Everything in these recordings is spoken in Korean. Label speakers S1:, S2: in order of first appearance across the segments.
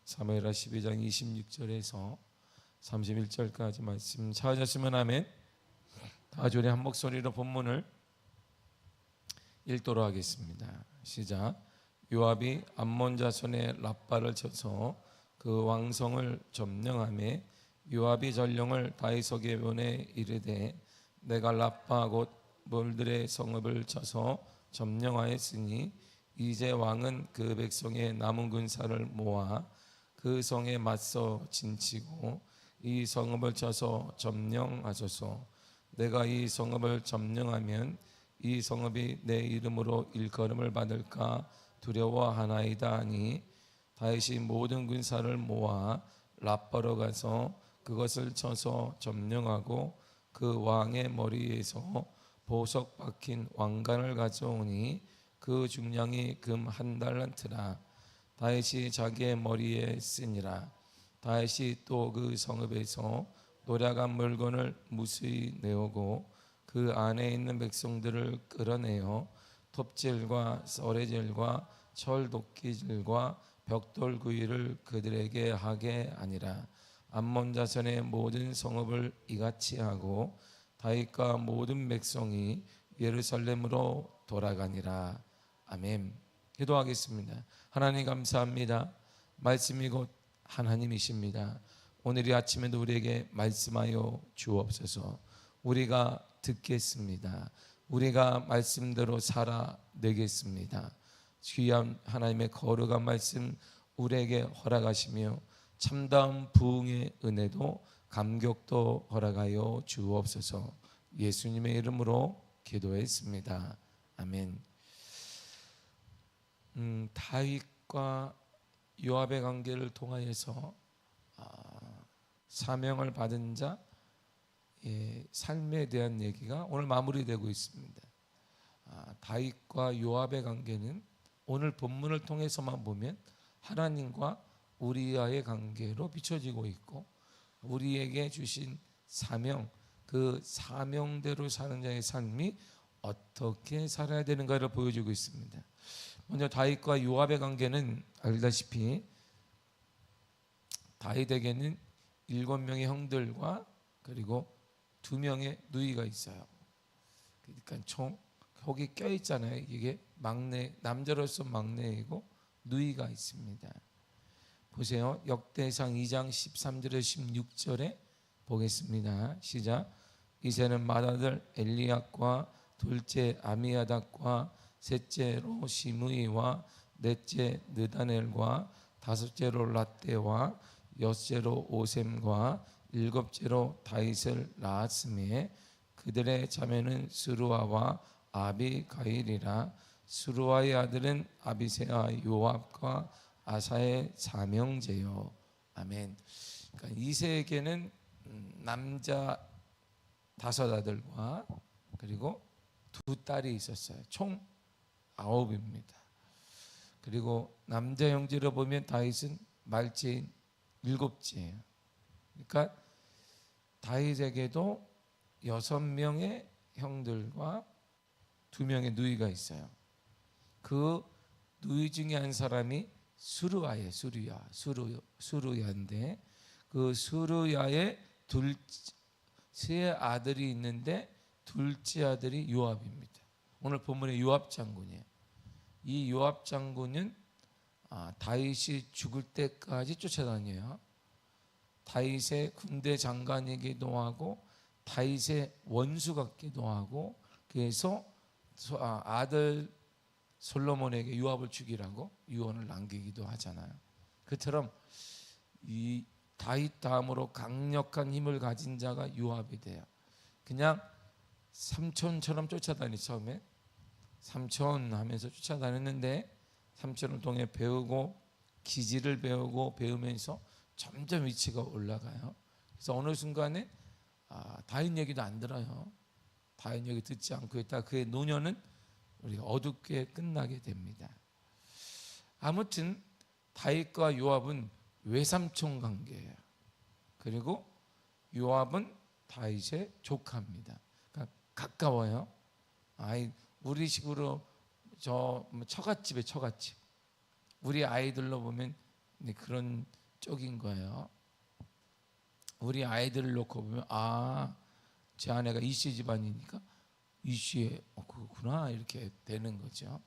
S1: 사무엘하 12장 26절에서 31절까지 말씀 찾으셨으면 아멘. 다 우리 한 목소리로 본문을 읽도록 하겠습니다. 시작. 요압이 암몬 자손의 랍바를 쳐서 그 왕성을 점령하매 요압이 전령을 다윗에게 보내 이르되 내가 랍바 곧 몰들의 성읍을 쳐서 점령하였으니 이제 왕은 그 백성의 남은 군사를 모아 그 성에 맞서 진치고 이 성읍을 쳐서 점령하소서. 내가 이 성읍을 점령하면 이 성읍이 내 이름으로 일컬음을 받을까 두려워하나이다 하니 다윗이 모든 군사를 모아 랍바로 가서 그것을 쳐서 점령하고 그 왕의 머리에서 보석 박힌 왕관을 가져오니 그 중량이 금 1달란트라. 다윗이 자기의 머리에 쓰니라. 다윗이 또 그 성읍에서 노략한 물건을 무수히 내오고 그 안에 있는 백성들을 끌어내어 톱질과 썰레질과 철도끼질과 벽돌구이를 그들에게 하게 하니라. 암몬 자손의 모든 성읍을 이같이 하고 다윗과 모든 백성이 예루살렘으로 돌아가니라. 아멘. 기도하겠습니다. 하나님 감사합니다. 말씀이 곧 하나님이십니다. 오늘 이 아침에도 우리에게 말씀하여 주옵소서. 우리가 듣겠습니다. 우리가 말씀대로 살아내겠습니다. 귀한 하나님의 거룩한 말씀 우리에게 허락하시며 참다운 부흥의 은혜도 감격도 허락하여 주옵소서. 예수님의 이름으로 기도했습니다. 아멘. 다윗과 요압의 관계를 통하여서 사명을 받은 자 삶에 대한 얘기가 오늘 마무리되고 있습니다. 다윗과 요압의 관계는 오늘 본문을 통해서만 보면 하나님과 우리와의 관계로 비춰지고 있고 우리에게 주신 사명, 그 사명대로 사는 자의 삶이 어떻게 살아야 되는가를 보여주고 있습니다. 먼저 다윗과 요압의 관계는 알다시피 다윗에게는 7명의 형들과 그리고 2명의 누이가 있어요. 그러니까 총 거기 껴있잖아요. 이게 막내, 남자로서 막내이고 누이가 있습니다. 보세요. 역대상 2장 13절에 16절에 보겠습니다. 시작. 이제는 맏아들 엘리압과 둘째 아미아답과 셋째로 시므이와 넷째 느다넬과 다섯째로 랏대와 여섯째로 오셈과 일곱째로 다윗을 낳았으며 그들의 자매는 스루아와 아비가일이라. 스루아의 아들은 아비새와 요압과 아사의 사명제요. 아멘. 그러니까 이세에게는 남자 5 아들과 그리고 2 딸이 있었어요. 총 9입니다. 그리고 남자 형제로 보면 다윗은 말째인 7째예요. 그러니까 다윗에게도 6명의 형들과 2명의 누이가 있어요. 그 누이 중에 한 사람이 수루야예요. 수루야인데 그 수루야의 세 아들이 있는데 둘째 아들이 요압입니다. 오늘 본문의 요압 장군이에요. 이 요압 장군은 다윗이 죽을 때까지 쫓아다녀요. 다윗의 군대 장관이기도 하고 다윗의 원수 같기도 하고 그래서 아들 솔로몬에게 요압을 죽이라고 유언을 남기기도 하잖아요. 그처럼 이 다윗 다음으로 강력한 힘을 가진 자가 요압이 돼요. 그냥 삼촌처럼 쫓아다니 처음에 삼촌 하면서 쫓아다녔는데 삼촌을 통해 배우고 기지를 배우고 배우면서 점점 위치가 올라가요. 그래서 어느 순간에 다윗 얘기도 안 들어요. 다윗 얘기 듣지 않고 있다. 그의 노년은 우리가 어둡게 끝나게 됩니다. 아무튼 다윗과 요압은 외삼촌 관계예요. 그리고 요압은 다윗의 조카입니다. 그러니까 가까워요. 우리식으로 처갓집에 처갓집. 우리 아이들로 보면 근데 그런 쪽인 거예요. 우리 아이들을 놓고 보면 제 아내가 이씨 집안이니까 이씨의 그렇구나 이렇게 되는 거죠.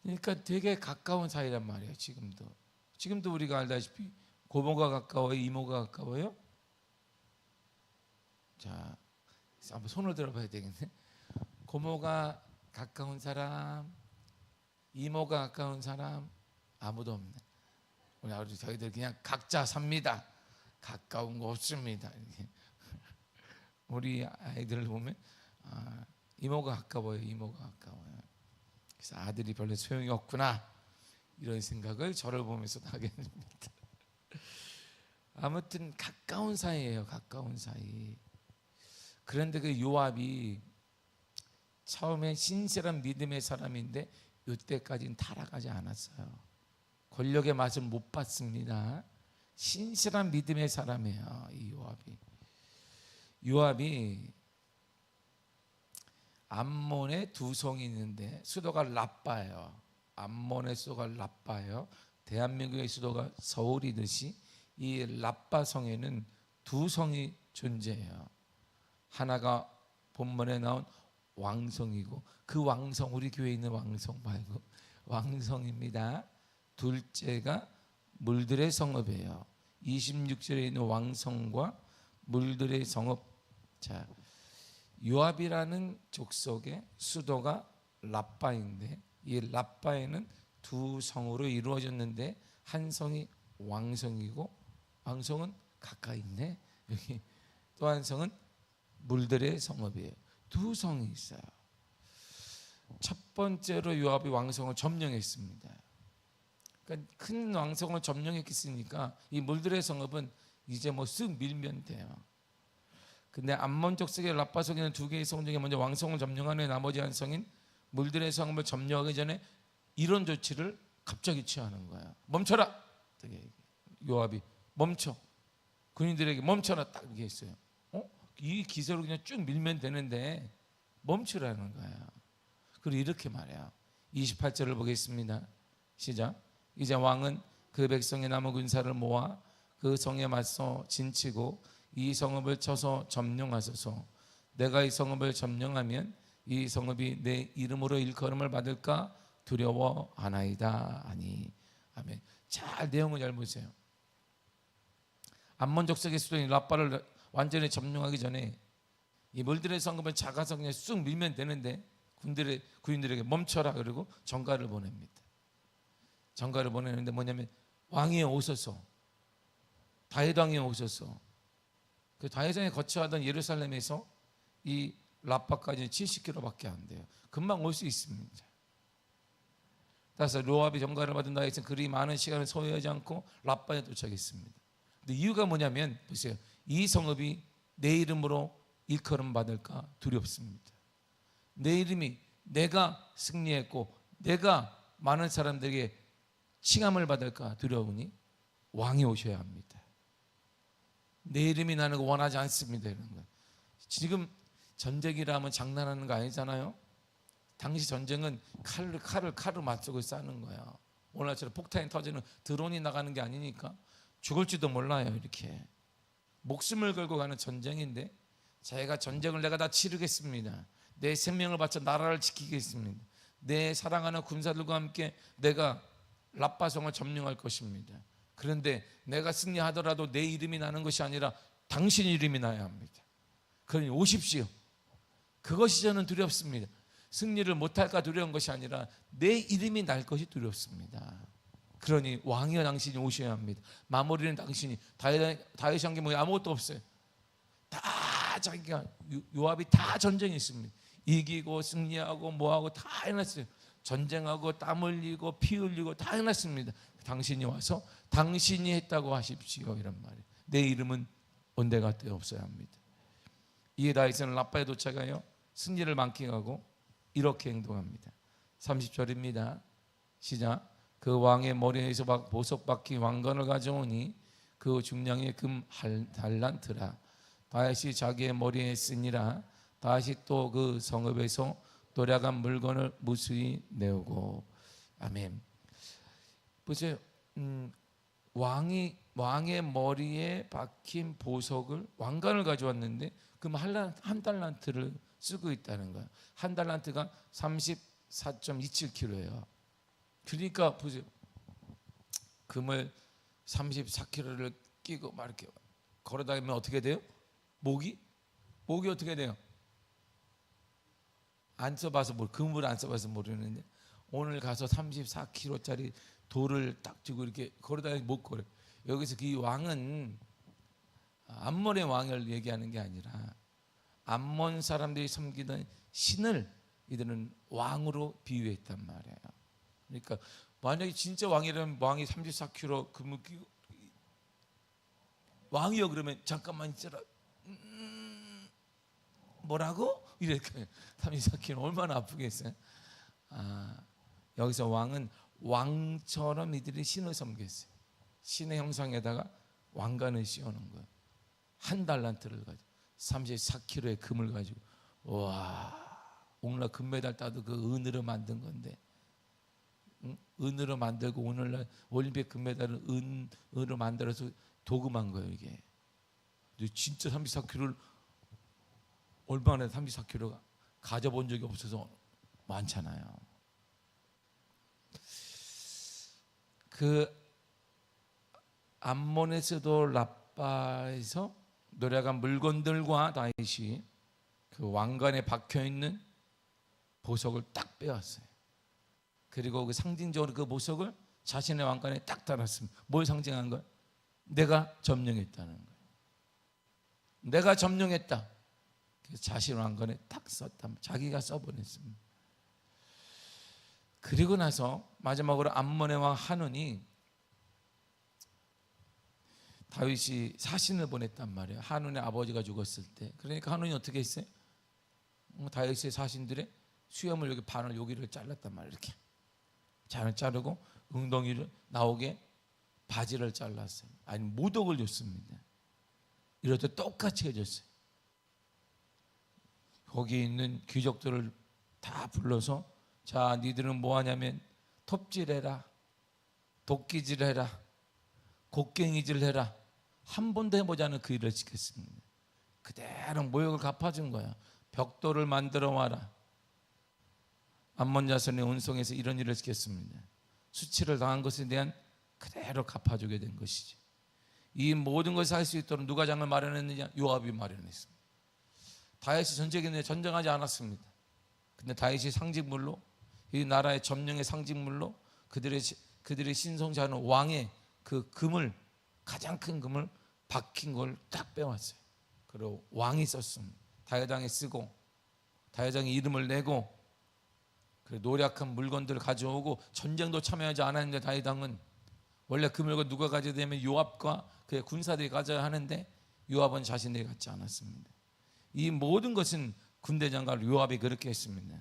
S1: 그러니까 되게 가까운 사이란 말이에요. 지금도 우리가 알다시피 고모가 가까워요, 이모가 가까워요? 자, 한번 손을 들어봐야 되겠네. 고모가 가까운 사람, 이모가 가까운 사람 아무도 없네. 우리 아버지 저희들 그냥 각자 삽니다. 가까운 거 없습니다. 이렇게. 우리 아이들을 보면 이모가 가까워요, 이모가 가까워요. 그래서 아들이 별로 소용이 없구나 이런 생각을 저를 보면서 하게 됩니다. 아무튼 가까운 사이예요, 가까운 사이. 그런데 그 요압이 처음에 신실한 믿음의 사람인데 이때까지는 타락하지 않았어요. 권력의 맛을 못 봤습니다. 신실한 믿음의 사람이에요, 이 요압이 암몬에 두 성이 있는데 수도가 라빠예요. 암몬의 수도가 라빠예요. 대한민국의 수도가 서울이듯이 이 라빠 성에는 두 성이 존재해요. 하나가 본문에 나온 왕성이고, 그 왕성, 우리 교회에 있는 왕성 말고 왕성입니다. 둘째가 물들의 성읍이에요. 26절에 있는 왕성과 물들의 성읍. 자, 요압이라는 족속의 수도가 라빠인데, 이 라빠에는 두 성으로 이루어졌는데 한 성이 왕성이고, 왕성은 가까이 있네. 여기 또 한 성은 물들의 성읍이에요. 두 성이 있어요. 첫 번째로 요압이 왕성을 점령했습니다. 그러니까 큰 왕성을 점령했으니까 이 물들의 성읍은 이제 뭐 쓱 밀면 돼요. 근데 암몬 족속의 라빠 성에는 두 개의 성 중에 먼저 왕성을 점령한 후에 나머지 한 성인 물들의 성읍을 점령하기 전에 이런 조치를 갑자기 취하는 거야. 멈춰라. 요압이 멈춰. 군인들에게 멈춰라 딱 이렇게 했어요. 이 기세로 그냥 쭉 밀면 되는데 멈추라는 거야. 그리고 이렇게 말해요. 28절을 보겠습니다. 시작. 이제 왕은 그 백성의 남은 군사를 모아 그 성에 맞서 진치고 이 성읍을 쳐서 점령하소서. 내가 이 성읍을 점령하면 이 성읍이 내 이름으로 일컬음을 받을까 두려워하나이다 하니. 아멘. 잘 내용을 잘 보세요. 암몬 족속의 수도인 라빠를 완전히 점령하기 전에 이 물들의 성읍은 작아서 그냥 쑥 밀면 되는데 군인들에게 멈춰라 그러고 전가를 보냅니다. 전가를 보내는데 뭐냐면 왕이 오셔서, 다윗 왕이 오셔서, 그 다윗 왕이 거처하던 예루살렘에서 이 라빠까지 70km밖에 안 돼요. 금방 올 수 있습니다. 따라서 요압이 전가를 받은 다윗은 그리 많은 시간을 소요하지 않고 라빠에 도착했습니다. 근데 이유가 뭐냐면 보세요. 이 성읍이 내 이름으로 일컬음 받을까 두렵습니다. 내 이름이, 내가 승리했고 내가 많은 사람들에게 칭함을 받을까 두려우니 왕이 오셔야 합니다. 내 이름이 나는 거 원하지 않습니다. 이런 거. 지금 전쟁이라 면 장난하는 거 아니잖아요. 당시 전쟁은 칼을 맞추고 싸는 거야. 오늘처럼 폭탄이 터지는 드론이 나가는 게 아니니까 죽을지도 몰라요. 이렇게 목숨을 걸고 가는 전쟁인데, 제가 전쟁을 내가 다 치르겠습니다. 내 생명을 바쳐 나라를 지키겠습니다. 내 사랑하는 군사들과 함께 내가 라빠성을 점령할 것입니다. 그런데 내가 승리하더라도 내 이름이 나는 것이 아니라 당신 이름이 나야 합니다. 그러니 오십시오. 그것이 저는 두렵습니다. 승리를 못할까 두려운 것이 아니라 내 이름이 날 것이 두렵습니다. 그러니 왕이여 당신이 오셔야 합니다. 마무리는 당신이. 다윗이 한 게 뭐 아무것도 없어요. 다 자기가, 요압이 다 전쟁했습니다. 이기고 승리하고 뭐하고 다 해놨어요. 전쟁하고 땀 흘리고 피 흘리고 다 해놨습니다. 당신이 와서 당신이 했다고 하십시오 이런 말이에요. 내 이름은 온데가 없어야 합니다. 이에 다윗은 라빠에 도착하여 승리를 만끽하고 이렇게 행동합니다. 30절입니다. 시작. 그 왕의 머리에서 보석 박힌 왕관을 가져오니 그 중량이 금 달란트라. 다윗이 자기의 머리에 쓰니라. 다윗이 또 그 성읍에서 도략한 물건을 무수히 내오고. 아멘. 보세요. 왕의 머리에 박힌 보석을 왕관을 가져왔는데 그럼 한 달란트를 쓰고 있다는 거야. 한 달란트가 34.27kg예요. 그러니까 보세요. 금을 34kg를 끼고 막 이렇게 걸어다니면 어떻게 돼요? 목이 어떻게 돼요? 안 써봐서 금을 안 써봐서 모르는데 오늘 가서 34kg짜리 돌을 딱 쥐고 이렇게 걸어다니면 못 걸어요. 여기서 이 왕은 암몬의 왕을 얘기하는 게 아니라 암몬 사람들이 섬기던 신을 이들은 왕으로 비유했단 말이에요. 그러니까 만약에 진짜 왕이라면 왕이 34kg 금을 끼고 왕이요 그러면 잠깐만 있어라. 뭐라고? 이렇게 34kg 얼마나 아프겠어요? 여기서 왕은 왕처럼 이들이 신을 섬겼어요. 신의 형상에다가 왕관을 씌우는 거예요. 한 달란트를 가지고 34kg의 금을 가지고 오늘날 금메달 따도 그 은으로 만든 건데 은으로 만들고 오늘날 올림픽 금메달은 은으로 만들어서 도금한 거예요 이게. 근데 진짜 34kg를 얼마나 34kg가 가져본 적이 없어서 많잖아요. 그 암몬에서도 라빠에서 노래한 물건들과 다윗이 그 왕관에 박혀 있는 보석을 딱 빼왔어요. 그리고 그 상징적으로 그 보석을 자신의 왕관에 딱 달았습니다. 뭘 상징한 거예요? 내가 점령했다는 거예요. 내가 점령했다. 그래서 자신 왕관에 딱 썼다. 자기가 써보냈습니다. 그리고 나서 마지막으로 암몬의 왕 한운이 다윗이 사신을 보냈단 말이에요. 한운의 아버지가 죽었을 때. 그러니까 한운이 어떻게 했어요? 다윗의 사신들의 수염을 여기 반을 여기를 잘랐단 말이에요. 이렇게 잔을 자르고 웅덩이를 나오게 바지를 잘랐어요. 아니 모독을 줬습니다. 이럴 때 똑같이 해줬어요. 거기 있는 귀족들을 다 불러서 자 니들은 뭐 하냐면 톱질해라, 도끼질해라, 곡괭이질해라. 한 번도 해보지 않은 그 일을 시켰습니다. 그대로 모욕을 갚아준 거야. 벽돌을 만들어 와라. 암몬 자손의 운송에서 이런 일을 시켰습니다. 수치를 당한 것에 대한 그대로 갚아주게 된 것이지. 이 모든 것을 할 수 있도록 누가 장을 마련했느냐? 요압이 마련했습니다. 다윗이 전쟁에 전쟁하지 않았습니다. 근데 다윗이 상징물로 이 나라의 점령의 상징물로 그들의 신성자는 왕의 그 금을 가장 큰 금을 박힌 걸 딱 빼왔어요. 그리고 왕이 썼습니다. 다윗왕이 쓰고 다윗왕이 이름을 내고 노력한 물건들을 가져오고 전쟁도 참여하지 않았는데 다윗왕은 원래 그 물건 누가 가져야 되면 요압과 그의 군사들이 가져야 하는데 요압은 자신들이 갖지 않았습니다. 이 모든 것은 군대 장관 요압이 그렇게 했습니다.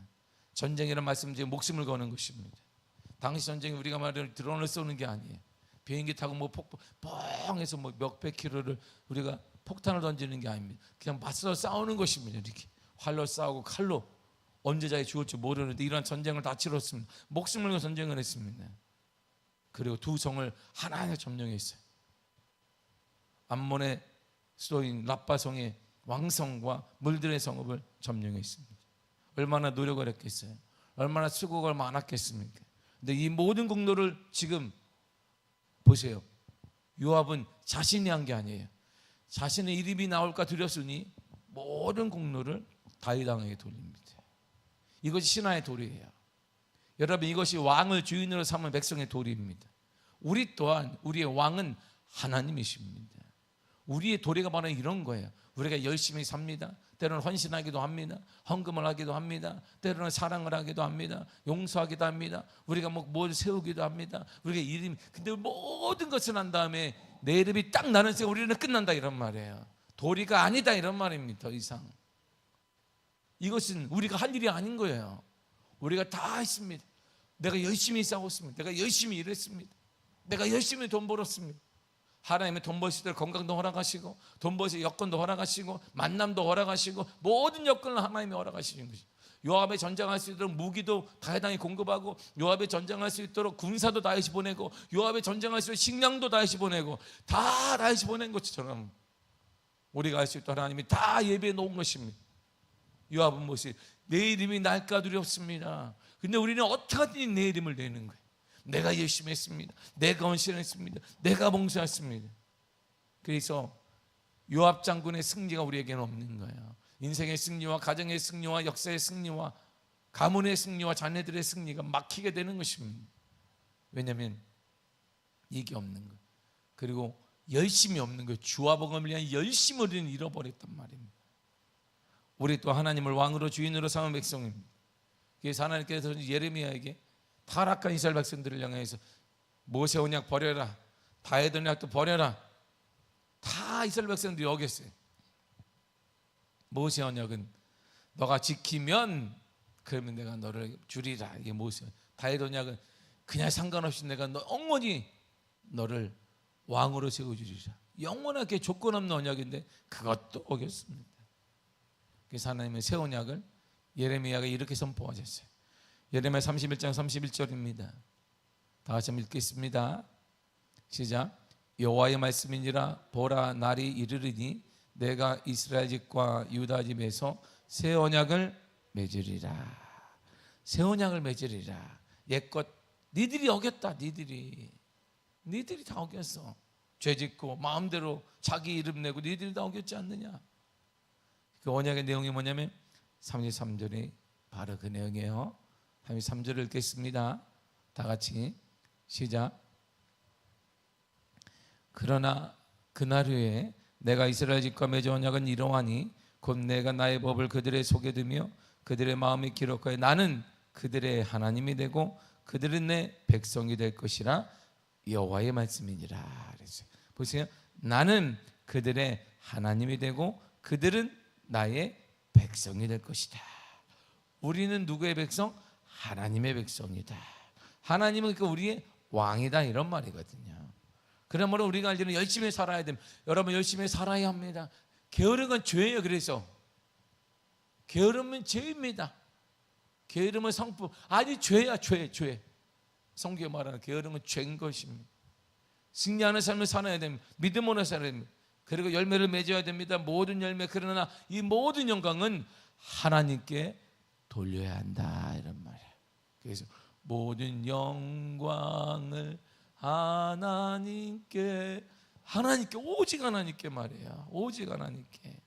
S1: 전쟁이라는 말씀은 목숨을 거는 것입니다. 당시 전쟁이 우리가 말하는 드론을 쏘는 게 아니에요. 비행기 타고 뭐 뻥해서 뭐 몇백 킬로를 우리가 폭탄을 던지는 게 아닙니다. 그냥 맞서 싸우는 것입니다. 이렇게 활로 싸우고 칼로 언제 자기 죽을지 모르는데 이런 전쟁을 다 치렀습니다. 목숨을 걸고 전쟁을 했습니다. 그리고 두 성을 하나하나 점령했어요. 암몬의 수도인 라빠성의 왕성과 물들의 성읍을 점령했습니다. 얼마나 노력을 했겠어요. 얼마나 수고가 많았겠습니까. 근데 이 모든 공로를 지금 보세요. 요압은 자신이 한 게 아니에요. 자신의 이름이 나올까 두렸으니 모든 공로를 다윗 왕에게 돌립니다. 이것이 신하의 도리예요. 여러분 이것이 왕을 주인으로 삼은 백성의 도리입니다. 우리 또한 우리의 왕은 하나님이십니다. 우리의 도리가 바로 이런 거예요. 우리가 열심히 삽니다. 때로는 헌신하기도 합니다. 헌금을 하기도 합니다. 때로는 사랑을 하기도 합니다. 용서하기도 합니다. 우리가 뭘 세우기도 합니다. 우리가 이름, 근데 모든 것을 한 다음에 내 이름이 딱 나는 순간 우리는 끝난다 이런 말이에요. 도리가 아니다 이런 말입니다. 더 이상 이것은 우리가 할 일이 아닌 거예요. 우리가 다 했습니다. 내가 열심히 싸웠습니다. 내가 열심히 일했습니다. 내가 열심히 돈 벌었습니다. 하나님의 돈 벌 수 있도록 건강도 허락하시고 돈 벌 수 있도록 여건도 허락하시고 만남도 허락하시고 모든 여건을 하나님이 허락하시는 것이. 요압에 전쟁할 수 있도록 무기도 다윗이 공급하고, 요압에 전쟁할 수 있도록 군사도 다윗이 보내고, 요압에 전쟁할 수 있도록 식량도 다윗이 보내고, 다 다윗이 보낸 것처럼 우리가 알 수 있도록 하나님이 다 예배해 놓은 것입니다. 요압은 무엇이? 내 이름이 날까 두렵습니다. 근데 우리는 어떻게 내 이름을 내는 거예요? 내가 열심히 했습니다. 내가 헌신했습니다. 내가 봉사했습니다. 그래서 요압 장군의 승리가 우리에게는 없는 거예요. 인생의 승리와 가정의 승리와 역사의 승리와 가문의 승리와 자녀들의 승리가 막히게 되는 것입니다. 왜냐하면 이게 없는 거예요. 그리고 열심이 없는 거예요. 주와 복음을 위한 열심을 우리는 잃어버렸단 말입니다. 우리 또 하나님을 왕으로 주인으로 삼은 백성입니다. 그래서 하나님께서 예레미야에게 타락한 이스라엘 백성들을 향해서 모세 언약 버려라, 다윗 언약도 버려라. 다 이스라엘 백성들이 어겼어요. 모세 언약은 너가 지키면 그러면 내가 너를 주리라, 이게 모세. 다윗 언약은 그냥 상관없이 내가 영원히 너를 왕으로 세워주리라. 영원하게 조건 없는 언약인데 그것도 어겼습니다. 그래서 하나님은 새 언약을 예레미야가 이렇게 선포하셨어요. 예레미야 31장 31절입니다. 다 같이 읽겠습니다. 시작. 여호와의 말씀이니라. 보라, 날이 이르리니 내가 이스라엘 집과 유다 집에서 새 언약을 맺으리라. 새 언약을 맺으리라. 옛것 니들이 어겼다. 니들이 다 어겼어. 죄짓고 마음대로 자기 이름 내고 니들이 다 어겼지 않느냐. 그 언약의 내용이 뭐냐면 33절이 바로 그 내용이에요. 33절을 읽겠습니다. 다 같이 시작. 그러나 그날 후에 내가 이스라엘 집과 맺은 언약은 이러하니 곧 내가 나의 법을 그들의 속에 두며 그들의 마음에 기록하여 나는 그들의 하나님이 되고 그들은 내 백성이 될 것이라. 여호와의 말씀이니라. 그랬어요. 보세요. 나는 그들의 하나님이 되고 그들은 나의 백성이 될 것이다. 우리는 누구의 백성? 하나님의 백성이다. 하나님은 그 우리의 왕이다, 이런 말이거든요. 그러므로 우리가 알기로는 열심히 살아야 됩니다. 여러분, 열심히 살아야 합니다. 게으른 건 죄예요. 그래서 게으름은 죄입니다. 게으름은 성품, 아니 죄야, 죄. 성경에 말하는 게으름은 죄인 것입니다. 승리하는 삶을 살아야 됩니다. 믿음으로 살아야 됩니다. 그리고 열매를 맺어야 됩니다. 모든 열매. 그러나 이 모든 영광은 하나님께 돌려야 한다, 이런 말이에요. 그래서 모든 영광을 하나님께 오직 하나님께 말이에요. 오직 하나님께.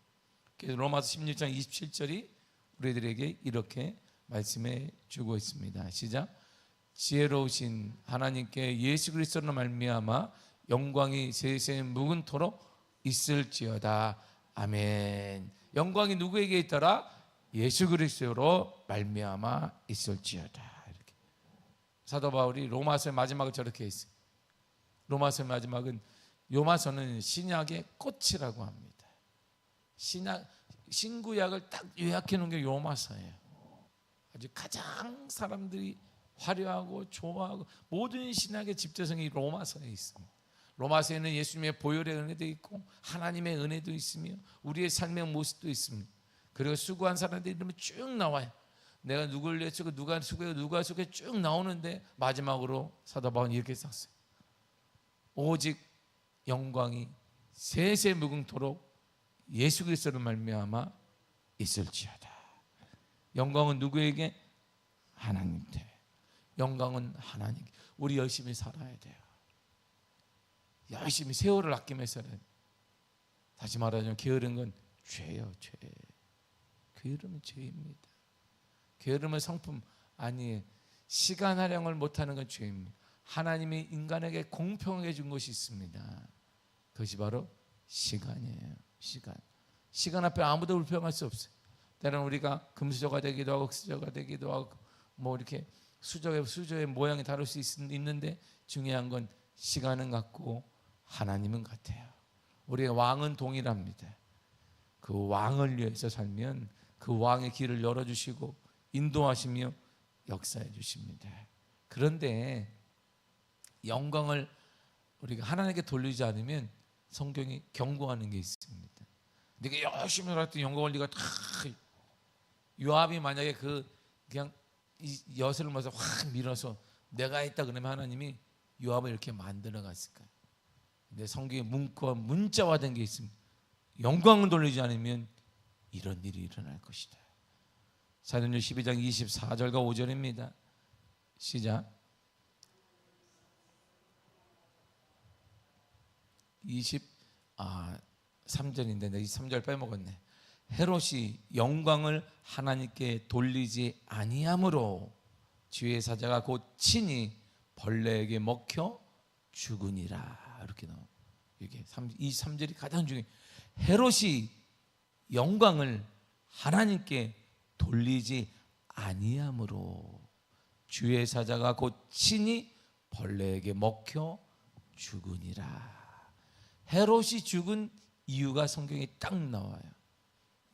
S1: 그래서 로마서 16장 27절이 우리들에게 이렇게 말씀해 주고 있습니다. 시작. 지혜로우신 하나님께 예수 그리스도로 말미암아 영광이 세세 무궁토록 있을지어다. 아멘. 영광이 누구에게 있더라? 예수 그리스도로 말미암아 있을지어다. 이렇게 사도 바울이 로마서의 마지막을 저렇게 했어요. 로마서의 마지막은, 요마서는 신약의 꽃이라고 합니다. 신구약을 딱 요약해 놓은 게 요마서예요. 아주 가장 사람들이 화려하고 좋아하고 모든 신약의 집대성이 로마서에 있습니다. 로마서에는 예수님의 보혈의 은혜도 있고 하나님의 은혜도 있으며 우리의 삶의 모습도 있습니다. 그리고 수고한 사람들 이름이 쭉 나와요. 내가 누구를 내치고 누가 수고해 누가 수고해 쭉 나오는데 마지막으로 사도 바울은 이렇게 썼어요. 오직 영광이 세세 무궁토록 예수 그리스도로 말미암아 있을지어다. 영광은 누구에게? 하나님께. 영광은 하나님께. 우리 열심히 살아야 돼요. 열심히 세월을 아끼면서 살아야 돼요. 다시 말하자면 게으른 건 죄예요. 죄. 게으름은 죄입니다. 게으름은 성품 아니에요. 시간 활용을 못하는 건 죄입니다. 하나님이 인간에게 공평하게 준 것이 있습니다. 그것이 바로 시간이에요. 시간 앞에 아무도 불평할 수 없어요. 때로는 우리가 금수저가 되기도 하고 흑수저가 되기도 하고 뭐 이렇게 수저의 모양이 다를 수 있는데 중요한 건 시간은 같고 하나님은 같아요. 우리의 왕은 동일합니다. 그 왕을 위해서 살면 그 왕의 길을 열어주시고 인도하시며 역사해 주십니다. 그런데 영광을 우리가 하나님께 돌리지 않으면 성경이 경고하는 게 있습니다. 네가 열심히 살았던 영광을 네가 다 요압이 만약에 그냥 이 엿을 모아서 확 밀어서 내가 했다 그러면 하나님이 요압을 이렇게 만들어 갔을까요? 근데 성경에 문구와 문자화된 게 있습니다. 영광을 돌리지 않으면 이런 일이 일어날 것이다. 사도행전 12장 24절과 5절입니다. 시작. 3절인데 내가 23절 빼먹었네. 헤롯이 영광을 하나님께 돌리지 아니함으로 주의 사자가 곧 친히 벌레에게 먹혀 죽으니라. 이렇게 나와. 이게 23절이 가장 중요해요. 헤롯이 영광을 하나님께 돌리지 아니함으로 주의 사자가 곧 친히 벌레에게 먹혀 죽으니라. 헤롯이 죽은 이유가 성경에 딱 나와요.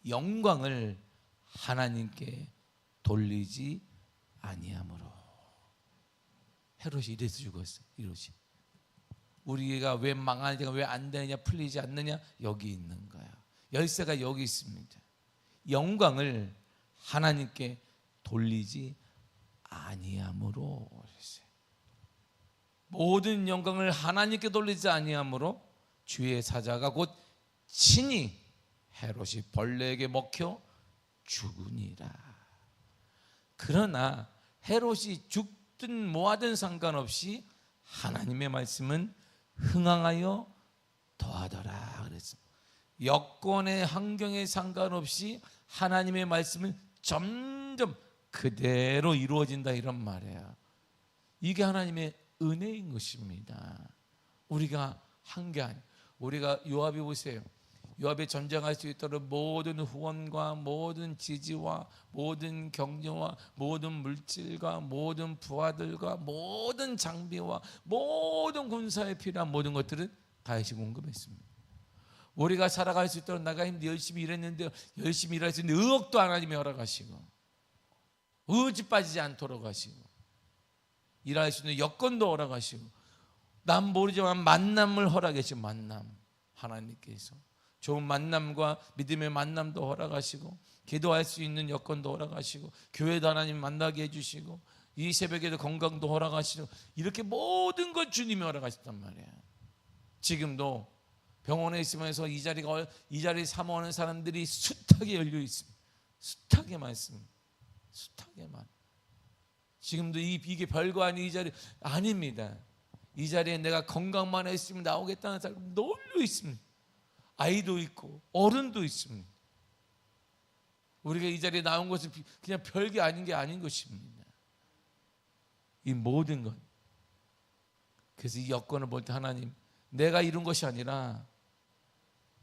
S1: 영광을 하나님께 돌리지 아니함으로. 헤롯이 이래서 죽었어요. 헤롯이. 우리가 왜 망하느냐, 왜 안 되느냐, 풀리지 않느냐, 여기 있는 거야. 열쇠가 여기 있습니다. 영광을 하나님께 돌리지 아니함으로. 모든 영광을 하나님께 돌리지 아니함으로 주의 사자가 곧 친히 헤롯이 벌레에게 먹혀 죽으니라. 그러나 헤롯이 죽든 뭐하든 상관없이 하나님의 말씀은 흥황하여 더하더라 그랬습니다. 여건의 환경에 상관없이 하나님의 말씀은 점점 그대로 이루어진다, 이런 말이에요. 이게 하나님의 은혜인 것입니다. 우리가 한 게 아니에요. 우리가 요압이 보세요. 요압이 전쟁할 수 있도록 모든 후원과 모든 지지와 모든 격려와 모든 물질과 모든 부하들과 모든 장비와 모든 군사에 필요한 모든 것들은 다윗이 공급했습니다. 우리가 살아갈 수 있도록 나가 힘들게 열심히 일했는데 열심히 일할 수 있는 의욕도 하나님이 허락하시고 의지 빠지지 않도록 하시고 일할 수 있는 여건도 허락하시고 난 모르지만 만남을 허락하시고 만남 하나님께서 좋은 만남과 믿음의 만남도 허락하시고 기도할 수 있는 여건도 허락하시고 교회도 하나님 만나게 해주시고 이 새벽에도 건강도 허락하시고 이렇게 모든 걸 주님이 허락하셨단 말이에요. 지금도 병원에 있으면서 이 자리 사모하는 사람들이 숱하게 열려 있습니다. 숱하게 많습니다. 숱하게 많. 지금도 이게 별거 아닌 이 자리 아닙니다. 이 자리에 내가 건강만 했으면 나오겠다는 사람 널려 있습니다. 아이도 있고 어른도 있습니다. 우리가 이 자리에 나온 것은 그냥 별게 아닌 게 아닌 것입니다. 이 모든 것. 그래서 이 여건을 볼 때 하나님, 내가 이룬 것이 아니라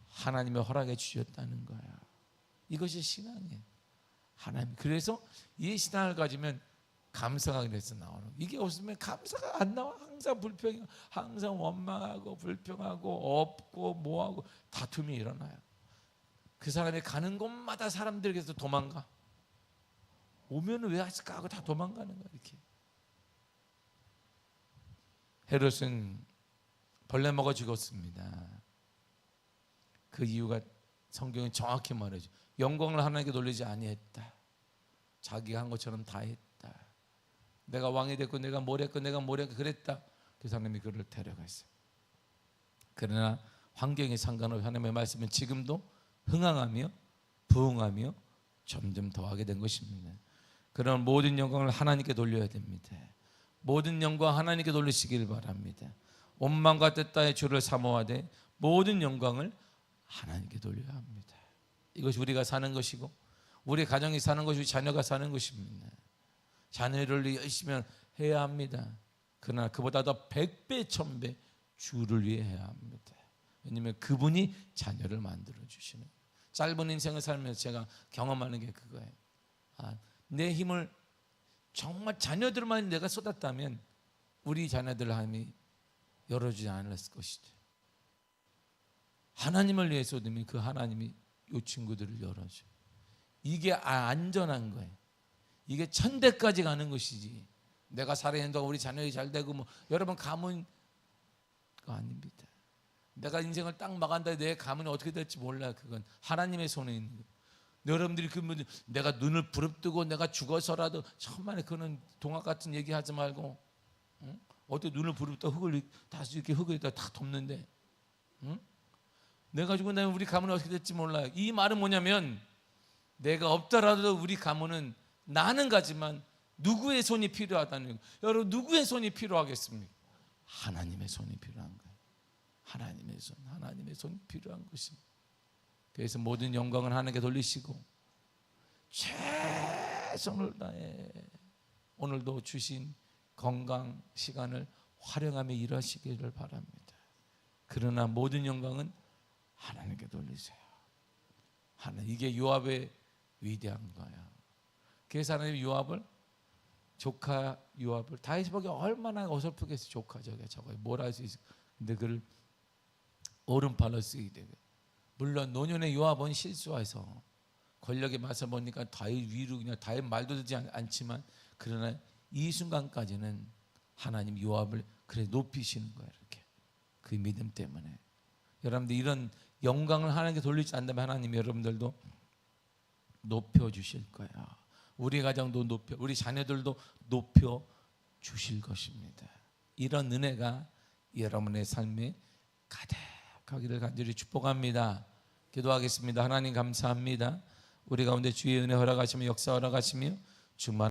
S1: 하나님의 허락해 주셨다는 거야. 이것이 신앙이에요. 하나님. 그래서 이 신앙을 가지면 감사가 그래서 나오는. 이게 없으면 감사가 안 나와. 항상 불평이, 항상 원망하고 불평하고 없고 뭐하고 다툼이 일어나요. 그 사람이 가는 곳마다 사람들에게서 도망가. 오면은 왜 왔을까 하고 다 도망가는 거야 이렇게. 헤롯은 벌레 먹어 죽었습니다. 그 이유가 성경이 정확히 말해줘. 영광을 하나님께 돌리지 아니했다. 자기가 한 것처럼 다 했다. 내가 왕이 됐고 내가 뭘 했고 내가 뭘 했고 그랬다. 그 사람이 그를 데려갔어요. 그러나 환경에 상관없이 하나님의 말씀은 지금도 흥황하며 부흥하며 점점 더하게 된 것입니다. 그런 모든 영광을 하나님께 돌려야 됩니다. 모든 영광 하나님께 돌리시길 바랍니다. 온 마음과 뜻 다해 주를 사모하되 모든 영광을 하나님께 돌려야 합니다. 이것이 우리가 사는 것이고 우리 가정이 사는 것이고 자녀가 사는 것입니다. 자녀를 열심히 해야 합니다. 그러나 그보다 더 100배 1000배 주를 위해 해야 합니다. 왜냐하면 그분이 자녀를 만들어 주시는 거예요. 짧은 인생을 살면서 제가 경험하는 게 그거예요. 내 힘을 정말 자녀들만 내가 쏟았다면 우리 자녀들 하나님이 열어주지 않았을 것이죠. 하나님을 위해 쏟으면 그 하나님이 이 친구들을 열어줘요. 이게 안전한 거예요. 이게 천대까지 가는 것이지. 내가 살아있는 동안 우리 자녀이 잘 되고 뭐 여러분 가문 그거 아닙니다. 내가 인생을 딱 막한다 내 가문이 어떻게 될지 몰라. 그건 하나님의 손에 있는 거예요. 여러분들이 그러면 내가 눈을 부릅뜨고 내가 죽어서라도 천만에 그는 동화 같은 얘기 하지 말고, 응? 어떻게 눈을 부릅뜨고 흙을 다시 이렇게 흙에다 다 덮는데, 응? 내가 죽은 다음에 우리 가문은 어떻게 될지 몰라요. 이 말은 뭐냐면 내가 없더라도 우리 가문은 나는 가지만 누구의 손이 필요하다는 거예요. 여러분 누구의 손이 필요하겠습니까? 하나님의 손이 필요한 거예요. 하나님의 손이 필요한 것입니다. 그래서 모든 영광을 하나님께 돌리시고 최선을 다해 오늘도 주신 건강 시간을 활용하며 일하시기를 바랍니다. 그러나 모든 영광은 하나님께 돌리세요. 이게 요압의 위대한 거야. 그래서 하나님이 조카 요압을 다윗이 보기 얼마나 어설프겠어. 조카 저거 뭘 할 수 있어. 근데 그를 오른팔로 쓰게 되고, 물론 노년의 요압은 실수해서 권력의 맛을 보니까 다윗 위로 그냥 다윗 말도 듣지 않지만, 그러나 이 순간까지는 하나님 요압을 그래 높이시는 거예요. 이렇게 그 믿음 때문에 여러분들 이런 영광을 하나님께 돌리지 않는다면 하나님 여러분들도 높여 주실 거야. 우리 가정도 높여, 우리 자녀들도 높여 주실 것입니다. 이런 은혜가 여러분의 삶에 가득하기를 간절히 축복합니다. 기도하겠습니다. 하나님 감사합니다. 우리 가운데 주의 은혜 허락하시며 역사 허락하시며 주만